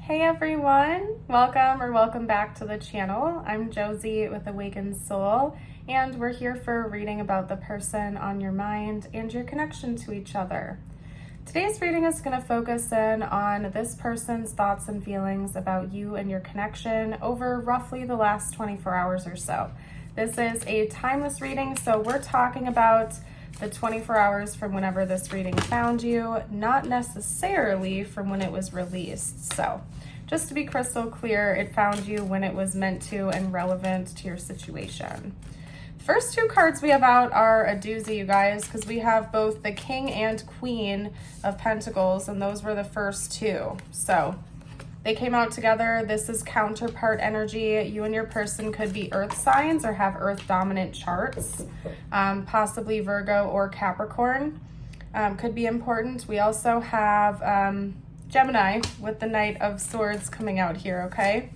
Hey everyone, welcome back to the channel. I'm Josie with Awakened Soul, and we're here for a reading about the person on your mind and your connection to each other. Today's reading is going to focus in on this person's thoughts and feelings about you and your connection over roughly the last 24 hours or so. This is a timeless reading, so we're talking about the 24 hours from whenever this reading found you, not necessarily from when it was released. So just to be crystal clear, it found you when it was meant to and relevant to your situation. The first two cards we have out are a doozy, you guys, because we have both the King and Queen of Pentacles, and those were the first two. So they came out together. This is counterpart energy. You and your person could be earth signs or have earth dominant charts, possibly Virgo or Capricorn could be important. We also have Gemini with the Knight of Swords coming out here, okay?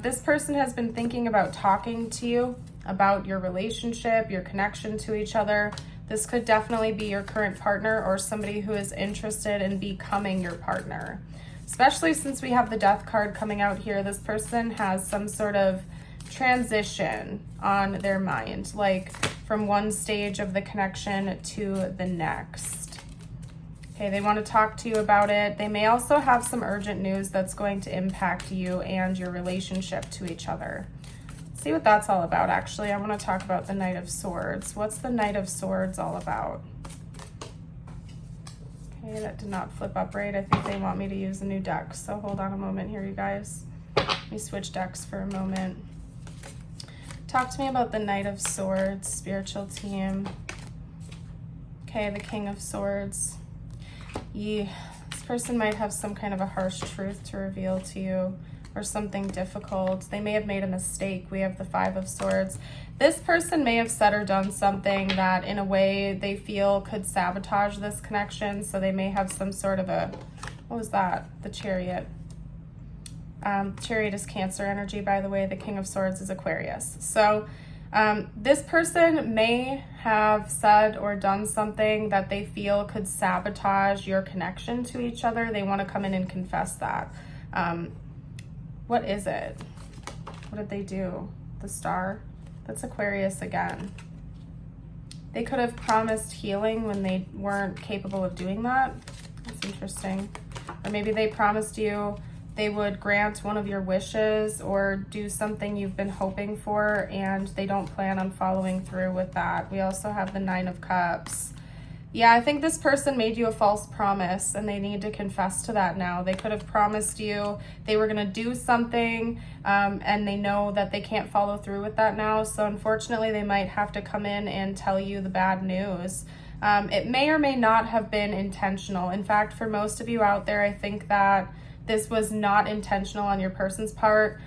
This person has been thinking about talking to you about your relationship, your connection to each other. This could definitely be your current partner or somebody who is interested in becoming your partner. Especially since we have the Death card coming out here, this person has some sort of transition on their mind, like from one stage of the connection to the next. Okay, they want to talk to you about it. They may also have some urgent news that's going to impact you and your relationship to each other. Let's see what that's all about, actually. I want to talk about the Knight of Swords. What's the Knight of Swords all about? Okay, that did not flip up right. I think they want me to use a new deck. So hold on a moment here, you guys. Let me switch decks for a moment. Talk to me about the Knight of Swords, spiritual team. Okay, the King of Swords. This person might have some kind of a harsh truth to reveal to you or something difficult. They may have made a mistake. We have the Five of Swords. This person may have said or done something that in a way they feel could sabotage this connection. So they may have some sort of a, what was that? The Chariot. Chariot is Cancer energy, by the way. The King of Swords is Aquarius. So this person may have said or done something that they feel could sabotage your connection to each other. They want to come in and confess that. What is it? What did they do? The Star? That's Aquarius again. They could have promised healing when they weren't capable of doing that. That's interesting. Or maybe they promised you they would grant one of your wishes or do something you've been hoping for, and they don't plan on following through with that. We also have the Nine of Cups. Yeah, I think this person made you a false promise and they need to confess to that now. They could have promised you they were going to do something and they know that they can't follow through with that now. So unfortunately, they might have to come in and tell you the bad news. It may or may not have been intentional. In fact, for most of you out there, I think that this was not intentional on your person's part.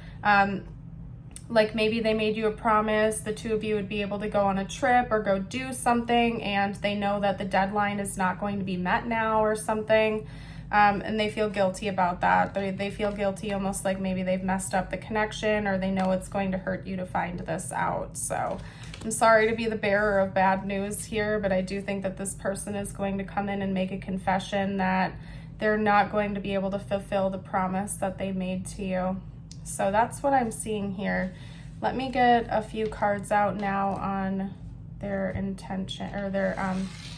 Like maybe they made you a promise, the two of you would be able to go on a trip or go do something, and they know that the deadline is not going to be met now or something, and they feel guilty about that. They feel guilty, almost like maybe they've messed up the connection, or they know it's going to hurt you to find this out. So I'm sorry to be the bearer of bad news here, but I do think that this person is going to come in and make a confession that they're not going to be able to fulfill the promise that they made to you. So that's what I'm seeing here. Let me get a few cards out now on their intention, or their,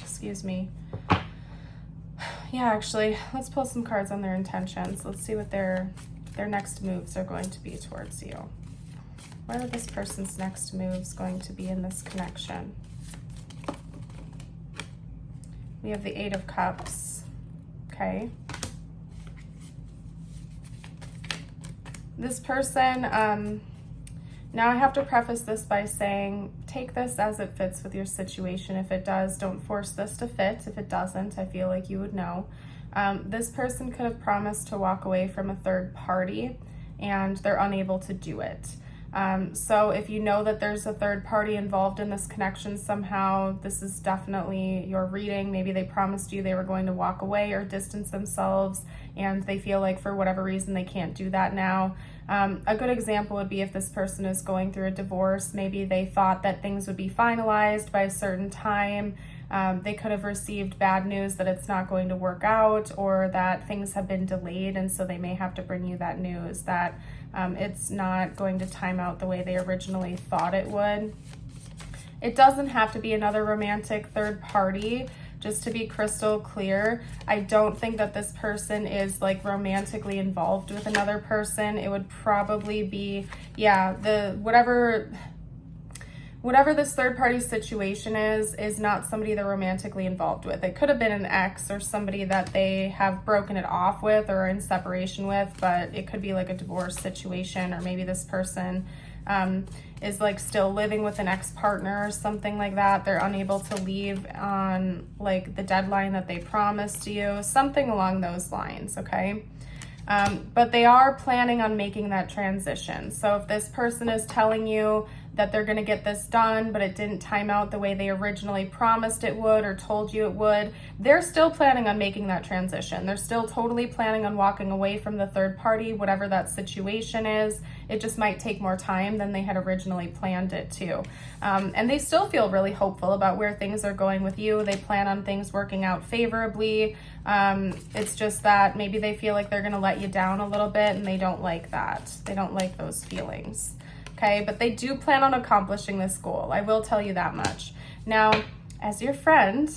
excuse me. Yeah, actually, let's pull some cards on their intentions. Let's see what their next moves are going to be towards you. What are this person's next moves going to be in this connection? We have the Eight of Cups. Okay. This person, now I have to preface this by saying, take this as it fits with your situation. If it does, don't force this to fit. If it doesn't, I feel like you would know. This person could have promised to walk away from a third party and they're unable to do it. So if you know that there's a third party involved in this connection somehow, this is definitely your reading. Maybe they promised you they were going to walk away or distance themselves, and they feel like for whatever reason they can't do that now. A good example would be if this person is going through a divorce. Maybe they thought that things would be finalized by a certain time, They could have received bad news that it's not going to work out, or that things have been delayed, and so they may have to bring you that news that it's not going to time out the way they originally thought it would. It doesn't have to be another romantic third party. Just to be crystal clear, I don't think that this person is like romantically involved with another person. It would probably be, yeah, whatever this third party situation is not somebody they're romantically involved with. It could have been an ex or somebody that they have broken it off with or are in separation with, but it could be like a divorce situation, or maybe this person is like still living with an ex-partner or something like that. They're unable to leave on like the deadline that they promised you, something along those lines, okay? But they are planning on making that transition. So if this person is telling you that they're going to get this done, but it didn't time out the way they originally promised it would or told you it would, they're still planning on making that transition. They're still totally planning on walking away from the third party, whatever that situation is. It just might take more time than they had originally planned it to. And they still feel really hopeful about where things are going with you. They plan on things working out favorably. It's just that maybe they feel like they're going to let you down a little bit, and they don't like that. They don't like those feelings. Okay, but they do plan on accomplishing this goal. I will tell you that much. Now, as your friend,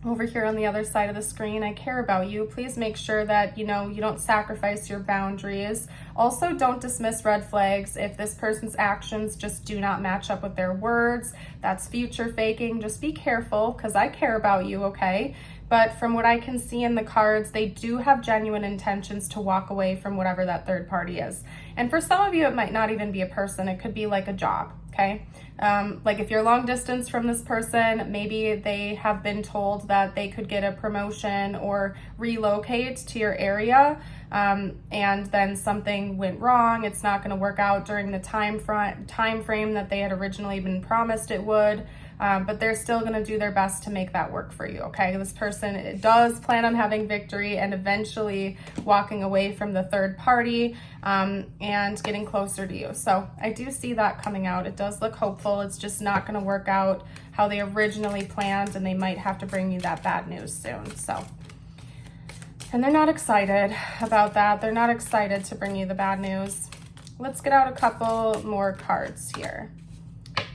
over here on the other side of the screen, I care about you. Please make sure that, you don't sacrifice your boundaries. Also, don't dismiss red flags. If this person's actions just do not match up with their words, that's future faking. Just be careful, because I care about you, okay? But from what I can see in the cards, they do have genuine intentions to walk away from whatever that third party is. And for some of you, it might not even be a person. It could be like a job, okay? Like if you're long distance from this person, maybe they have been told that they could get a promotion or relocate to your area, and then something went wrong. It's not going to work out during the time frame that they had originally been promised it would. But they're still going to do their best to make that work for you, okay? This person does plan on having victory and eventually walking away from the third party and getting closer to you. So I do see that coming out. It does look hopeful. It's just not going to work out how they originally planned, and they might have to bring you that bad news soon. So, and they're not excited about that. They're not excited to bring you the bad news. Let's get out a couple more cards here.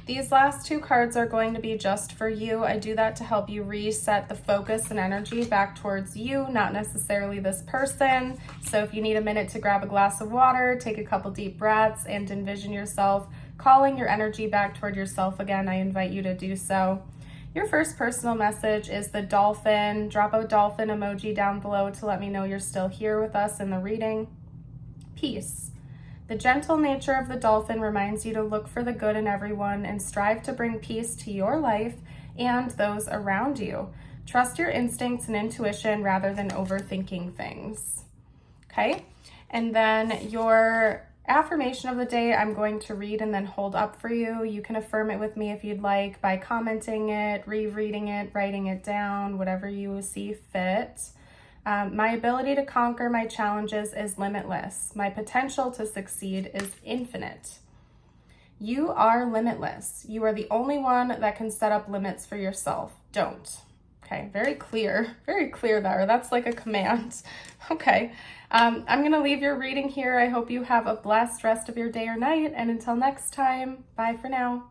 These last two cards are going to be just for you. I do that to help you reset the focus and energy back towards you, not necessarily this person. So if you need a minute to grab a glass of water, take a couple deep breaths, and envision yourself calling your energy back toward yourself again, I invite you to do so. Your first personal message is the dolphin. Drop a dolphin emoji down below to let me know you're still here with us in the reading. Peace. The gentle nature of the dolphin reminds you to look for the good in everyone and strive to bring peace to your life and those around you. Trust your instincts and intuition rather than overthinking things. Okay? And then your affirmation of the day, I'm going to read and then hold up for you. You can affirm it with me if you'd like by commenting it, rereading it, writing it down, whatever you see fit. My ability to conquer my challenges is limitless. My potential to succeed is infinite. You are limitless. You are the only one that can set up limits for yourself. Don't. Okay, very clear there. That's like a command. Okay, I'm gonna leave your reading here. I hope you have a blessed rest of your day or night, and until next time, bye for now.